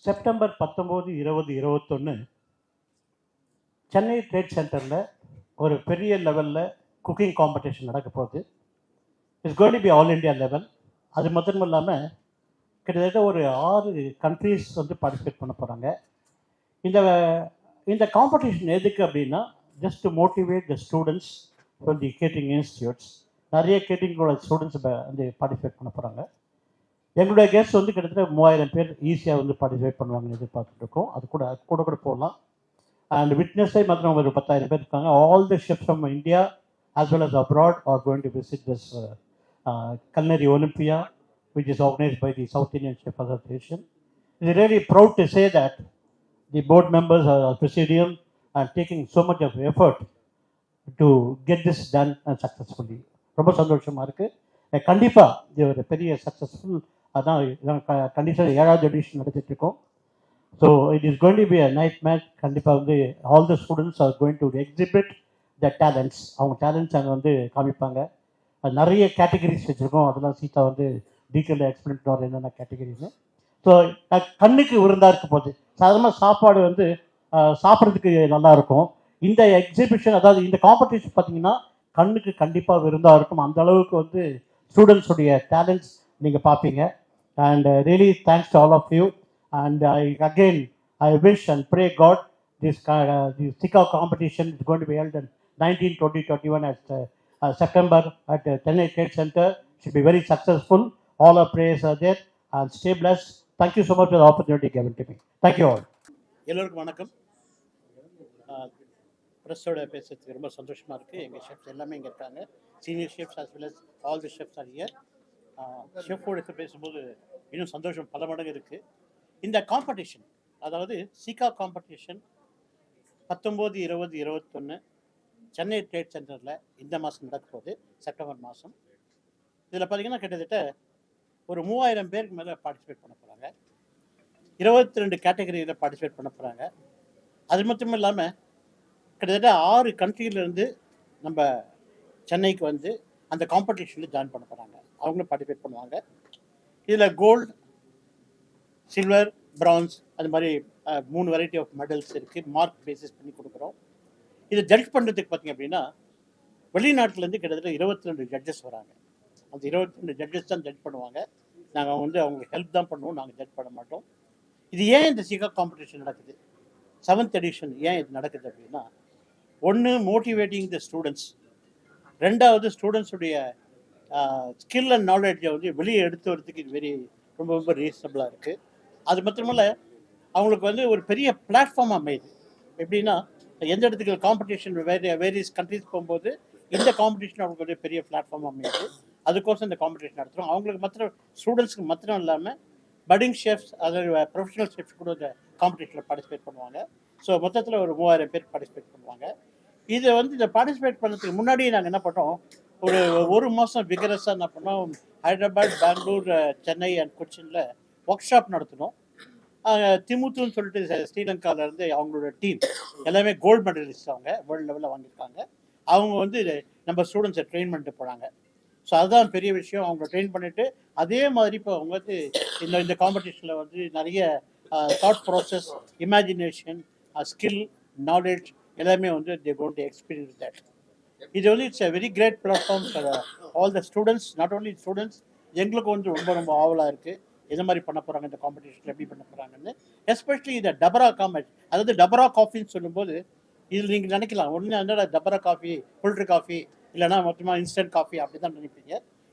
September 19, 20, 21 Chennai trade சென்டரில் ஒரு பெரிய லெவலில் குக்கிங் காம்படிஷன் நடக்க போகுது. It's going to B all India level. அது மட்டும் இல்லாமல் கிட்டத்தட்ட ஒரு 6 கண்ட்ரீஸ் வந்து பார்ட்டிசிபேட் பண்ண போகிறாங்க. இந்த இந்த காம்படிஷன் எதுக்கு அப்படின்னா, just to motivate the students from the catering institutes. நிறைய கேட்டரிங்கோட ஸ்டூடெண்ட்ஸ் வந்து பார்ட்டிசிபேட் பண்ண போகிறாங்க. எங்களுடைய கெஸ்ட் வந்து கிட்டத்தட்ட 3000 பேர் ஈஸியாக வந்து பார்ட்டிசிபேட் பண்ணுவாங்கன்னு எதிர்பார்த்துட்டு இருக்கோம். அது கூட போகலாம். அண்ட் விட்னஸை மாத்திரம் ஒரு 10,000 பேர் இருக்காங்க. All the chefs from India as well as abroad are going to visit this Culinary Olympia, which is organized by the South Indian Chef Association. We are really proud to say that the board members are presidium and taking so much of effort to get this done and successfully. ரொம்ப சந்தோஷமாக இருக்குது. கண்டிப்பாக இது ஒரு பெரிய successful. அதான் கண்டிப்பாக 7வது எடிஷன் நடத்திட்டுருக்கோம். So it is going to be a night match. கண்டிப்பாக வந்து all the students are going to exhibit the talents. அவங்க டேலண்ட்ஸ் அங்கே வந்து காமிப்பாங்க. அது நிறைய கேட்டகரிஸ் வச்சுருக்கோம். அதெல்லாம் சீதா வந்து டீட்டெயிலாக எக்ஸ்பிளைன் பண்ணுவார் என்னென்ன கேட்டகரின்னு. ஸோ கண்ணுக்கு விருந்தாக இருக்க போகுது. சாதாரணமாக சாப்பாடு வந்து சாப்பிட்றதுக்கு நல்லாயிருக்கும். இந்த எக்ஸிபிஷன், அதாவது இந்த காம்படிஷன் பார்த்தீங்கன்னா கண்ணுக்கு கண்டிப்பாக விருந்தாக இருக்கும். அந்த அளவுக்கு வந்து ஸ்டூடெண்ட்ஸுடைய டேலண்ட்ஸ் நீங்கள் பார்ப்பீங்க. And really thanks to all of you. And I wish and pray God this SICA competition is going to be held in 19, 20, 21 at September at Chennai Trade Center. Should be very successful. All our prayers are there and stay blessed. Thank you so much for the opportunity given to me. Thank you all. எல்லோருக்கும் வணக்கம். ப்ரெஸ்ஸோட பேசுறதுக்கு ரொம்ப சந்தோஷமாக இருக்குது. எங்கள் chefs எல்லாமே இங்கே இருக்காங்க. Senior chefs as well as all the chefs are here. ஷெஃபோடு பேசும்போது இன்னும் சந்தோஷம் பல மடங்கு இருக்குது. இந்த காம்படிஷன், அதாவது சிகா காம்படிஷன் 19, 20, 21 சென்னை ட்ரேட் சென்டரில் இந்த மாதம் நடக்க போகுது, செப்டம்பர் மாதம். இதில் பார்த்திங்கன்னா கிட்டத்தட்ட ஒரு 3000 பேருக்கு மேலே பார்ட்டிசிபேட் பண்ண போகிறாங்க. 22 கேட்டகரியில் பார்ட்டிசிபேட் பண்ண போகிறாங்க. அது மட்டும் இல்லாமல் கிட்டத்தட்ட 6 கண்ட்ரியிலேருந்து நம்ம சென்னைக்கு வந்து அந்த காம்படிஷனில் ஜாயின் பண்ண போகிறாங்க. அவங்களும் பார்ட்டிசிபேட் பண்ணுவாங்க. இதில் கோல்டு, சில்வர், பிரான்ஸ், அது மாதிரி 3 வெரைட்டி ஆஃப் மெடல்ஸ் இருக்குது. மார்க் பேசிஸ் பண்ணி கொடுக்குறோம். இதை ஜட்ஜ் பண்ணுறதுக்கு பார்த்திங்க அப்படின்னா வெளிநாட்டிலேருந்து கிட்டத்தட்ட 22 ஜட்ஜஸ் வராங்க. அந்த 22 ஜட்ஜஸ் தான் ஜட்ஜ் பண்ணுவாங்க. நாங்கள் வந்து அவங்களுக்கு ஹெல்ப் தான் பண்ணுவோம், நாங்கள் ஜட்ஜ் பண்ண மாட்டோம். இது ஏன் இந்த சிகா காம்படிஷன் நடக்குது, 7th எடிஷன் ஏன் இது நடக்குது அப்படின்னா, ஒன்று மோட்டிவேட்டிங் த ஸ்டூடெண்ட்ஸ், 2வது ஸ்டூடெண்ட்ஸுடைய ஸ்கில் அண்ட் நாலேஜை வந்து வெளியே எடுத்து வரதுக்கு இது ரொம்ப ரொம்ப ரீசனபிளாக இருக்குது. அது மட்டுமல்ல அவங்களுக்கு வந்து ஒரு பெரிய பிளாட்ஃபார்ம் அமையுது. எப்படின்னா, எந்த இடத்துக்கு காம்படிஷன் வேரியஸ் கண்ட்ரிஸ் போகும்போது இந்த காம்படிஷன் அவங்களுக்கு ஒரு பெரிய பிளாட்ஃபார்ம் அமையுது. அதுக்கோசம் இந்த காம்படிஷன் நடத்துகிறோம். அவங்களுக்கு மாத்திரம், ஸ்டூடெண்ட்ஸ்க்கு மாத்திரம் இல்லாமல் பட்டிங் ஷெஃப்ஸ், அதாவது ப்ரொஃபஷனல் ஷெஃப்ஸ் கூட இந்த காம்படிஷனில் பார்ட்டிசிபேட் பண்ணுவாங்க. ஸோ மொத்தத்தில் ஒரு 3000 பேர் பார்ட்டிசிபேட் பண்ணுவாங்க. இதை வந்து இதை பார்ட்டிசிபேட் பண்ணுறதுக்கு முன்னாடியே நாங்கள் என்ன பண்ணோம், ஒரு மாதம் விகரஸாக என்ன பண்ணோம், ஹைதராபாத், பெங்களூர், சென்னை அண்ட் கொச்சினில் ஒர்க் ஷாப் நடத்தினோம். திமுத்துன்னு சொல்லிட்டு ஸ்ரீலங்காவிலேருந்து அவங்களோட டீம் எல்லாமே கோல்டு மெடலிஸ்ட், அவங்க வேர்ல்டு லெவலில் வாங்கியிருக்காங்க. அவங்க வந்து நம்ம ஸ்டூடெண்ட்ஸை ட்ரெயின் பண்ணிட்டு போகிறாங்க. ஸோ அதுதான் பெரிய விஷயம். அவங்க ட்ரெயின் பண்ணிவிட்டு அதே மாதிரி இப்போ அவங்க வந்து இந்த காம்படிஷனில் வந்து நிறைய thought process, imagination, skill, knowledge எல்லாமே வந்து they going to experience that. இது வந்து it's a very great platform for all the students. Not only students, எங்களுக்கு வந்து ரொம்ப ரொம்ப ஆவலாக இருக்குது எது மாதிரி பண்ண போகிறாங்க, இந்த காம்படிஷனில் எப்படி பண்ண போகிறாங்கன்னு. எஸ்பெஷலி இந்த டபரா காம்பெட், அதாவது டபரா காஃபின்னு சொல்லும்போது இதில் நீங்கள் நினைக்கலாம், ஒன்று என்னடா டபரா காஃபி, ஃபில்டர் காஃபி, இல்லைனா மொத்தமாக இன்ஸ்டன்ட் காஃபி அப்படி தான் நினைப்பீங்க.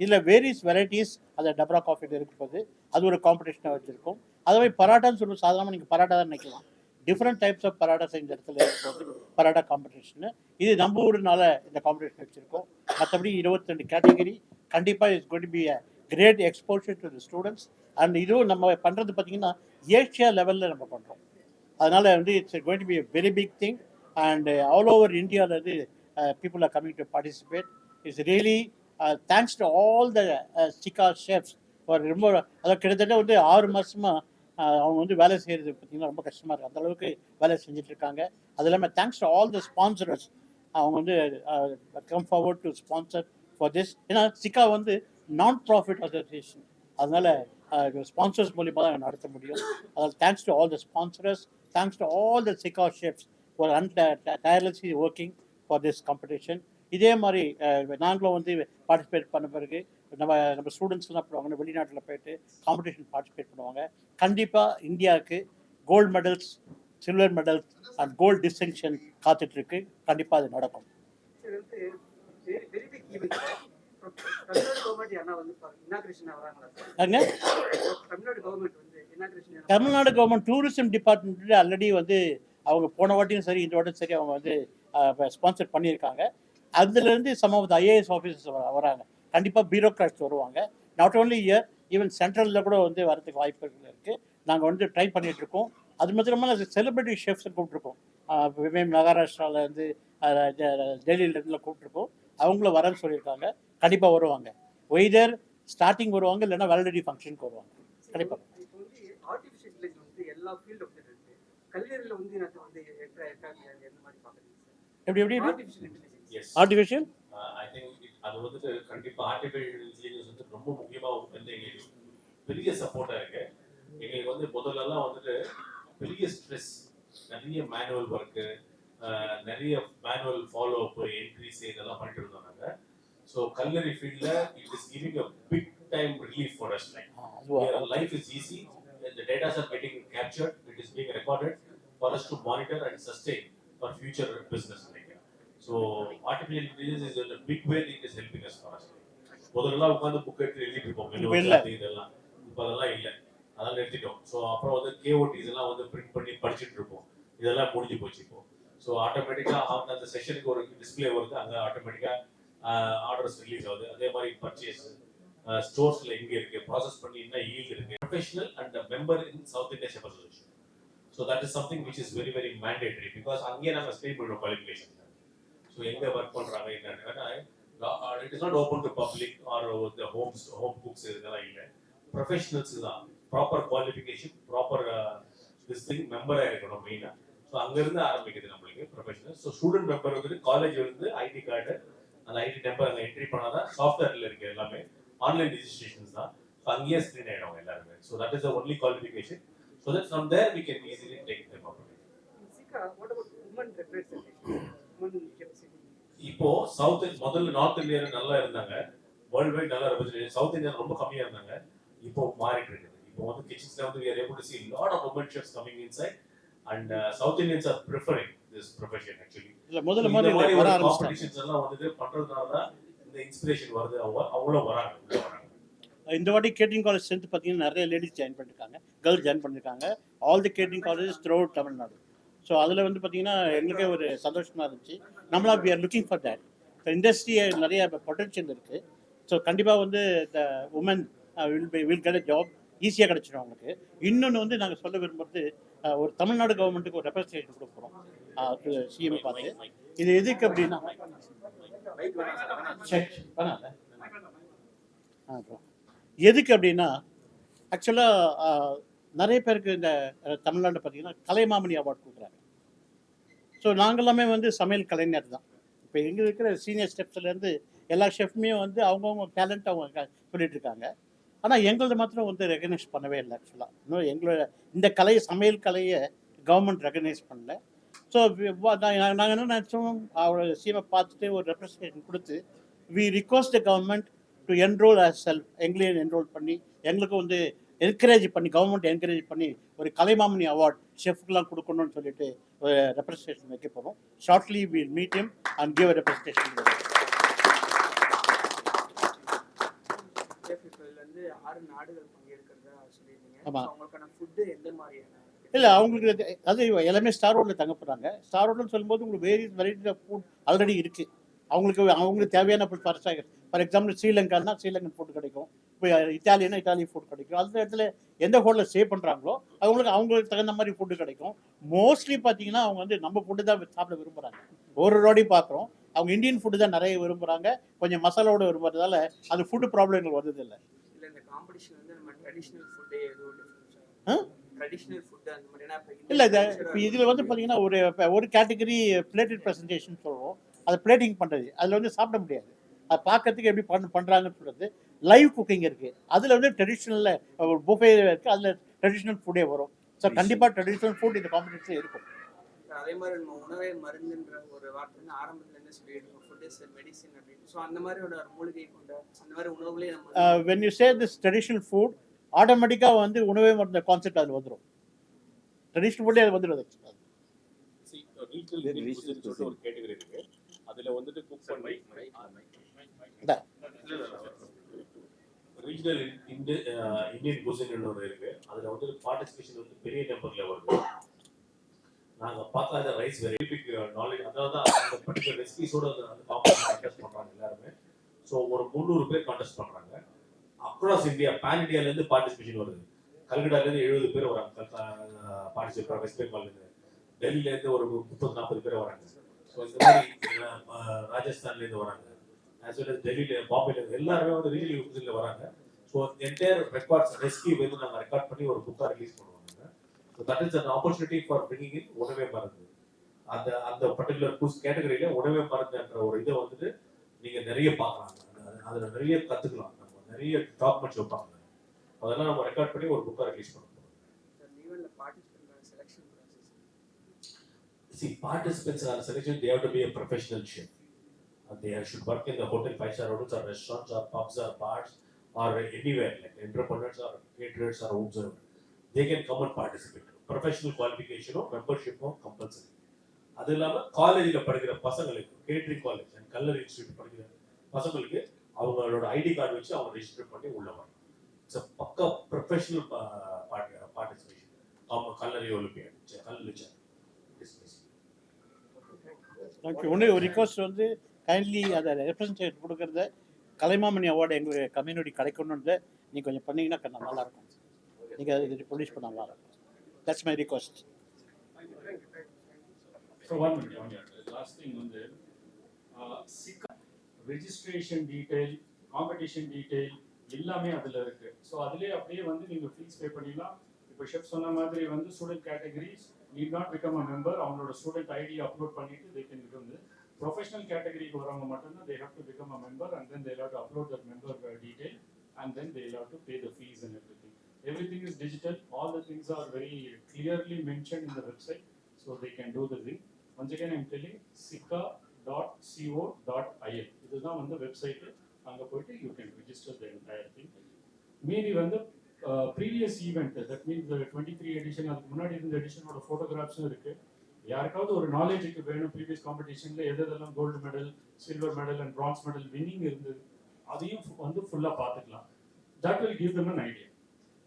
இதில் வேரியஸ் வெரைட்டிஸ் அந்த டபரா காஃபியில் இருக்கும்போது அது ஒரு காம்படிஷனாக வச்சுருக்கோம். அதே மாதிரி பராட்டான்னு சொல்லுவோம். சாதாரணமாக நீங்கள் பராட்டா தான் நினைக்கலாம். டிஃப்ரெண்ட் டைப்ஸ் ஆஃப் பராட்டாஸ் இந்த இடத்துல இருக்கும்போது பராட்டா காம்படிஷனு. இது நம்ம ஊருனால இந்த காம்படிஷன் வச்சுருக்கோம். மற்றபடி 22 கேட்டகரி. கண்டிப்பாக it's going to be a great exposure to the students. And இதுவும் நம்ம பண்ணுறது பார்த்திங்கன்னா ஏஷியா லெவலில் நம்ம பண்ணுறோம். அதனால் வந்து it's going to be a very big thing. And all over இந்தியாவிலேருந்து people are coming to participate. It's really thanks to all the SICA chefs for ரொம்ப, அதாவது கிட்டத்தட்ட வந்து 6 மாதமாக அவங்க வந்து வேலை செய்கிறது பார்த்திங்கன்னா ரொம்ப கஷ்டமாக இருக்குது. அந்தளவுக்கு வேலை செஞ்சிட்ருக்காங்க. அது இல்லாமல் தேங்க்ஸ் டு ஆல் த ஸ்பான்சரர்ஸ். அவங்க வந்து come forward to sponsor for this. ஏன்னா சிகா வந்து நான் ப்ராஃபிட் அசோசியேஷன், அதனால் ஸ்பான்சர்ஸ் மூலியமாக தான் நடத்த முடியும். அதாவது thanks to all the sponsors, thanks to all the சிகா chefs for tirelessly working for this competition. இதே மாதிரி நாங்களும் வந்து பார்ட்டிசிபேட் பண்ண பிறகு நம்ம ஸ்டூடெண்ட்ஸ்லாம் பண்ணுவாங்க, வெளிநாட்டில் போயிட்டு காம்படிஷன் பார்ட்டிசிபேட் பண்ணுவாங்க. கண்டிப்பாக இந்தியாவுக்கு gold medals, silver medals and gold distinction காத்துட்ருக்கு. கண்டிப்பாக அது நடக்கும். Tamil Nadu government tourism department already வந்து அவங்க போன வாட்டியும் சரி இந்த வாட்டியும் சரி அவங்க வந்து ஸ்பான்சர் பண்ணியிருக்காங்க. அதுலேருந்து some of the IAS officers வராங்க, கண்டிப்பாக பியூரோக்ராட்ஸ் வருவாங்க. நாட் ஓன்லி இயர், ஈவன் சென்ட்ரலில் கூட வந்து வரதுக்கு வாய்ப்புகள் இருக்குது. நாங்கள் வந்து ட்ரை பண்ணிகிட்ருக்கோம். அது மட்டும் இல்லாமல் செலிபிரிட்டி ஷெஃப்ஸை கூப்பிட்ருக்கோம். மகாராஷ்டிராவிலேருந்து டெல்லியிலேருந்து கூப்பிட்ருக்கோம். அவங்களும் வரேன்னு சொல்லியிருக்காங்க. கண்டிப்பாக வருவாங்க. ஒய்தர் ஸ்டார்டிங் வருவாங்க, இல்லைன்னா வேலிடிட்டி ஃபங்க்ஷனுக்கு வருவாங்க. கண்டிப்பாக எப்படி எப்படி ஆர்டிஃபிஷியல் ஐ திங்க் அது வந்துட்டு கண்டிப்பா ஆர்டிஃபிஷியல் இன்டெலிஜென்ஸ் வந்து ரொம்ப முக்கியமா வந்து எங்களுக்கு பெரிய சப்போர்ட்டா இருக்கு. எங்களுக்கு வந்து முதல்லலாம் வந்துட்டு பெரிய ஸ்ட்ரெஸ், நிறைய மேனுவல் ஒர்க்கு, நிறைய மேனுவல் ஃபாலோ அப், என்ட்ரிஸ் இதெல்லாம் பண்ணிட்டு இருந்தோம் நாங்க. ஸோ கல்லரி ஃபீல்ட்ல it is giving a big time relief for us. Like life is easy, the data are getting captured, it is being recorded for us to monitor and sustain for future business. So artificial intelligence is in a big way it is helping us for us. முதல்ல உட்கார்ந்து book எடுத்து எழுதிட்டு இருப்போம், இதெல்லாம் இப்போ அதெல்லாம் இல்லை, அதெல்லாம் நிறுத்திட்டோம். ஸோ அப்புறம் வந்து கேஓடிஸ் எல்லாம் வந்து பிரிண்ட் பண்ணி படிச்சுட்டு இருப்போம், இதெல்லாம் முடிஞ்சு போச்சு இப்போ. ஸோ ஆட்டோமேட்டிக்காக அந்த செஷனுக்கு ஒரு டிஸ்பிளே வருது, அங்கே ஆட்டோமேட்டிக்காக ஆர்டர்ஸ் ரிலீஸ் ஆகுது. அதே மாதிரி பர்ச்சேஸ் ஸ்டோர்ஸ்ல எங்க இருக்கு, ப்ராசஸ் பண்ணி என்ன ஈல்ட் இருக்கு. Professional and member in South India chef association. So that is something which is very very mandatory, because அங்கேயே நாங்கள் ஸ்டே பண்ணுறோம் குவாலிஃபிகேஷன். ஸோ எங்க ஒர்க் பண்றாங்க என்னன்னா, it is not open to public or the home cooks, இதெல்லாம் இல்லை. Professionals தான் proper qualification, proper this thing மெம்பராக இருக்கணும் மெயினாக. ஸோ அங்கேருந்து ஆரம்பிக்குது நம்மளுக்கு ப்ரொஃபஷனல். ஸோ ஸ்டூடெண்ட் மெம்பர் வந்துட்டு காலேஜ் வந்து ஐடி கார்டு, அந்த ஐடி நம்பர் அங்கே என்ட்ரி பண்ணாதான் சாஃப்ட்வேர்ல இருக்கு, எல்லாமே ஆன்லைன் ரெஜிஸ்ட்ரேஷன்ஸ் தான். ஸோ அங்கேயே ஸ்க்ரீன் ஆகிடும் எல்லாருமே. So that is the only qualification. So that from there we can easily take them அப். இப்போ சவுத் முதல்ல நார்த் இந்தியா நல்லா இருந்தாங்க, வேர்ல்ட் வைட் நல்லா ரெப்ரசன்டேஷன். சவுத் இந்தியா ரொம்ப கம்மியா இருந்தாங்க, இப்போ மாறிட்டு இருக்குது. இப்போ வந்து கிச்சன்ஸ்ல வந்து we are able to see a lot of women chefs coming inside and South Indians are preferring this profession actually. இல்ல முதல்ல மாதிரி வர ஆரம்பிச்சாங்க. காம்படிஷன்ஸ் எல்லாம் வந்து பண்றதுனால தான் இந்த இன்ஸ்பிரேஷன் வருது, அவ்வளவு வராங்க. இந்த வாட்டி கேட்டரிங் காலேஜ் ஸ்ட்ரென்த் பார்த்தீங்கன்னா நிறைய லேடிஸ் ஜாயின் பண்ணியிருக்காங்க, கேர்ள்ஸ் ஜாயின் பண்ணியிருக்காங்க. All the catering colleges throughout Tamil Nadu. So அதில் வந்து பார்த்தீங்கன்னா எங்களுக்கே ஒரு சந்தோஷமாக இருந்துச்சு. நம்மளா we are looking for that. So இண்டஸ்ட்ரியை நிறைய பொட்டன்ஷியல் இருக்குது. ஸோ கண்டிப்பாக வந்து the woman will get a job ஈஸியாக கிடச்சிடும் அவங்களுக்கு. இன்னொன்று வந்து நாங்கள் சொல்ல விரும்புறது, ஒரு தமிழ்நாடு கவர்மெண்ட்டுக்கு ஒரு ரெப்ரஸன்டேஷன் கொடுக்க போகிறோம் சிஎம் பார்த்து. இது எதுக்கு அப்படின்னா எதுக்கு அப்படின்னா ஆக்சுவலாக நிறைய பேருக்கு இந்த தமிழ்நாட்டில் பார்த்தீங்கன்னா கலைமாமணி அவார்டு கொடுக்குறாங்க. ஸோ நாங்களாமே வந்து சமையல் கலைஞர் தான். இப்போ எங்கே இருக்கிற சீனியர் ஸ்டெப்ஸ்லேருந்து எல்லா ஷெஃப்மே வந்து அவங்கவுங்க டேலண்ட் அவங்க சொல்லிட்டு இருக்காங்க. ஆனால் எங்களது மாத்திரம் வந்து ரெகனைஸ் பண்ணவே இல்லை. ஆக்சுவலாக இன்னும் எங்களோட இந்த கலையை, சமையல் கலையை கவர்மெண்ட் ரெகனைஸ் பண்ணல. ஸோ நாங்கள் என்ன நினச்சோம், அவரோட சீமை பார்த்துட்டு ஒரு ரெப்ரஸன்டேஷன் கொடுத்து we request the government to enrol as self, எங்களையும் என்ரோல் பண்ணி எங்களுக்கு வந்து என்கரேஜ் பண்ணி, கவர்மெண்ட் என்கரேஜ் பண்ணி ஒரு கலைமாமணி அவார்ட் ஷெஃப்க்குலாம் கொடுக்கணும்னு சொல்லிட்டு ஒரு ரெப்ரஸன்டேஷன் வைக்க போகிறோம். Shortly will meet him and give a representation. இல்லை அவங்களுக்கு அது எல்லாமே ஸ்டார் ஹோட்டலில் தங்க போகிறாங்க. ஸ்டார் ஹோட்டல்னு சொல்லும்போது உங்களுக்கு various variety of food already இருக்குது. அவங்களுக்கு தேவையான ஃபுட் ஃபார் எக்ஸாம்பிள் ஸ்ரீலங்கானா ஸ்ரீலங்கன் ஃபுட் கிடைக்கும், இப்போ இட்டாலியனா இட்டாலியன் ஃபுட் கிடைக்கும். அந்த இடத்துல எந்த ஹோட்டலில் ஸ்டே பண்ணுறாங்களோ அவங்களுக்கு தகுந்த மாதிரி ஃபுட்டு கிடைக்கும். மோஸ்ட்லி பார்த்தீங்கன்னா அவங்க வந்து நம்ம ஃபுட்டு தான் சாப்பிட விரும்புகிறாங்க. ஒரு ரோடி பார்க்குறோம், அவங்க இந்தியன் ஃபுட்டு தான் நிறைய விரும்புகிறாங்க. கொஞ்சம் மசாலோட விரும்புறதால அது ஃபுட்டு ப்ராப்ளங்கள் வருது இல்லை. இல்லை இப்போ இதில் வந்து பார்த்தீங்கன்னா ஒரு கேட்டகரி பிளேட்டட் ப்ரெசன்டேஷன் சொல்லுவோம். அதை பிளேட்டிங் பண்ணுறது, அதில் வந்து சாப்பிட முடியாது. அதை பார்க்கறதுக்கு எப்படி பண்ணுறாங்கன்னு சொல்கிறது. லைவ் குக்கிங் இருக்குது. அதில் வந்து ட்ரெடிஷ்னலில் ஒரு புஃபே இருக்குது, அதில் ட்ரெடிஷ்னல் ஃபுட்டே வரும். ஸோ கண்டிப்பாக ட்ரெடிஷ்னல் ஃபுட் இந்த காம்படிஷன் இருக்கும். அதே மாதிரி நம்ம உணவே மருந்துன்ற ஒரு வார்த்தை வந்து ஆரம்பத்துலேருந்து சொல்லிட்டு இருக்கோம், ஃபுட் இஸ் மெடிசின் அப்படின்னு. ஸோ அந்த மாதிரி ஒரு மூலிகை கொண்ட அந்த மாதிரி உணவுகளே நம்ம when you say this traditional food, ஆட்டோமேட்டிக்காக வந்து உணவே மருந்த கான்செப்ட் அதில் வந்துடும். ட்ரெடிஷ்னல் ஃபுட்டே அது வந்துடும். ரீஜனல் இந்தியன் குசின் சொல்லிட்டு ஒரு கேட்டகரி இருக்கு. அதுல வந்துட்டு குக் பண்ணி ரீஜனல் இந்தியன் குசின் ஒரு இருக்கு. அதுல வந்து பார்ட்டிசிபேஷன் வந்து பெரிய நம்பர்ல வருது. நாங்க பார்க்காத ரைஸ் வெரி பிக் நாலேஜ். அதாவது அந்த பர்டிகுலர் ரெசிபிஸோட அந்த காம்படிஷன் பண்றாங்க எல்லாருமே. ஸோ ஒரு 300 பேர் கான்டெஸ்ட் பண்றாங்க. அக்ராஸ் இந்தியா, பேன் இந்தியால இருந்து பார்ட்டிசிபேஷன் வருது. கல்கட்டால இருந்து 70 பேர் வராங்க பார்ட்டிசிபேட். வெஸ்ட் பெங்கால்ல இருந்து, டெல்லியில இருந்து ஒரு 30-40 பேர் வராங்க. ஸோ இந்த மாதிரி ராஜஸ்தான்ல இருந்து வராங்க, as well as டெல்லியில, பாம்பேல எல்லாருமே வந்து ரீஜனல் குசின்ல வராங்க. ஸோ என்டையர் ரெக்கார்ட்ஸ் ரெசிபி வந்து நாங்கள் ரெக்கார்ட் பண்ணி ஒரு புக்கா ரிலீஸ் பண்ணுவாங்க. So that is an opportunity for bringing in உணவே மருந்து. அந்த அந்த பர்டிகுலர் குஸ் கேட்டகரியில உணவே மருந்துன்ற ஒரு இதை வந்துட்டு நீங்க நிறைய பார்க்கலாம். அதுல நிறைய கத்துக்கலாம். நம்ம நிறைய டாக்குமெண்ட்ஸ் வைப்பாங்க. அதெல்லாம் நம்ம ரெக்கார்ட் பண்ணி ஒரு புக்கா ரிலீஸ் பண்ணுவோம். ஈவென்ட்ல participant selection process. See, participants are selected. They have to be a professional chef. They should work in the hotel, 5-star hotels, or restaurants, or pubs, or bars, or anywhere like entrepreneurs or caterers or observers. They can come and participate. Professional qualification or membership or compulsory. அது இல்லாமல் காலேஜில் படிக்கிற பசங்களுக்கு, catering college and Kallar institute படிக்கிற பசங்களுக்கு அவங்களோட ID card வச்சு அவங்க ரெஜிஸ்டர் பண்ணி உள்ள வரணும். இட்ஸ் பக்கா ப்ரொஃபஷனல் பார்ட்டிசிபேஷன். அவங்க கல்லரி ஒலிம்பியாட், கல்லூரி ஓகே. ஒன்று ஒரு ரிக்வஸ்ட் வந்து கைண்ட்லி அதை ரெப்ரசன்டேஷன் கொடுக்குறத கலைமாமணி அவார்டு எங்கள் கம்யூனிட்டி கிடைக்கணுன்றத நீங்கள் கொஞ்சம் பண்ணிங்கன்னா நல்லாயிருக்கும். நீங்கள் அதை ப்ரொடியூஸ் பண்ண நல்லாயிருக்கும். That's my request. So one minute. Last thing வந்து registration detail, competition detail எல்லாமே அதுல இருக்கு. ஸோ அதுலேயே அப்படியே வந்து நீங்கள் ஃபீஸ் பே பண்ணிடலாம். இப்போ ஷெஃப் சொன்ன மாதிரி வந்து student categories need not become a member. அவங்களோட ஸ்டூடெண்ட் ஐடி அப்லோட் பண்ணிட்டு தே கேன் பிகம். ப்ரொஃபஷனல் கேட்டகரிக்கு வரவங்க மட்டும்தான் they have to become a member and then they have to upload that member detail and then they have to pay the fees and everything. Everything is digital. All the things are very clearly mentioned in the website, so they can do the thing. Once again, I'm telling sikka.co.il. This is now on the website. Anga poite you can register the entire thing. Maybe when the previous event, that means the 23 edition, அதுக்கு முன்னாடி இருந்த எடிஷனோட ஃபோட்டோகிராஃப்ஸும் இருக்கு. யாருக்காவது ஒரு நாலேஜுக்கு வேணும், previous காம்படிஷன்ல எதெல்லாம் gold medal, silver medal and bronze medal winning இருந்தது, அதையும் வந்து ஃபுல்லாக பார்த்துக்கலாம். That will give them an idea.